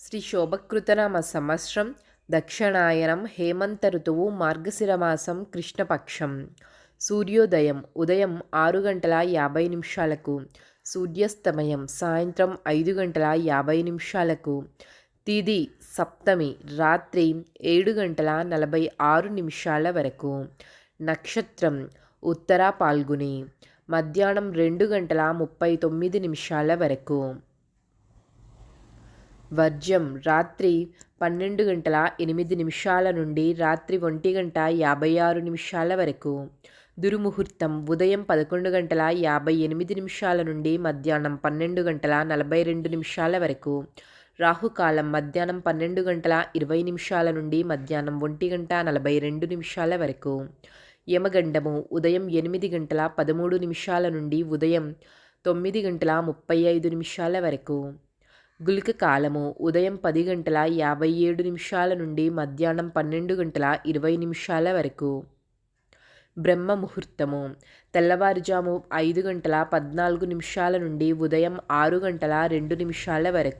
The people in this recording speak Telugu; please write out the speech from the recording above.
శ్రీ శోభకృతనామ సంవత్సరం దక్షిణాయనం హేమంత ఋతువు మార్గశిర మాసం కృష్ణపక్షం. సూర్యోదయం ఉదయం 6 గంటల 50 నిమిషాలకు, సూర్యాస్తమయం సాయంత్రం 5 గంటల 50 నిమిషాలకు. తిథి సప్తమి రాత్రి 7 గంటల 46 నిమిషాల వరకు. నక్షత్రం ఉత్తర పాల్గుని మధ్యాహ్నం 2 గంటల 39 నిమిషాల వరకు. వర్జ్యం రాత్రి 12 గంటల 8 నిమిషాల నుండి రాత్రి 1 గంట 56 నిమిషాల వరకు. దుర్ముహూర్తం ఉదయం 11 గంటల 58 నిమిషాల నుండి మధ్యాహ్నం 12 గంటల 42 నిమిషాల వరకు. రాహుకాలం మధ్యాహ్నం 12 గంటల 20 నిమిషాల నుండి మధ్యాహ్నం 1 గంట 42 నిమిషాల వరకు. యమగండము ఉదయం 8 గంటల 13 నిమిషాల నుండి ఉదయం 9 గంటల 35 నిమిషాల వరకు. గుళిక కాలము ఉదయం 10 గంటల 57 నిమిషాల నుండి మధ్యాహ్నం 12 గంటల 20 నిమిషాల వరకు. బ్రహ్మ ముహూర్తము తెల్లవారుజాము 5 గంటల 14 నిమిషాల నుండి ఉదయం 6 గంటల 2 నిమిషాల వరకు.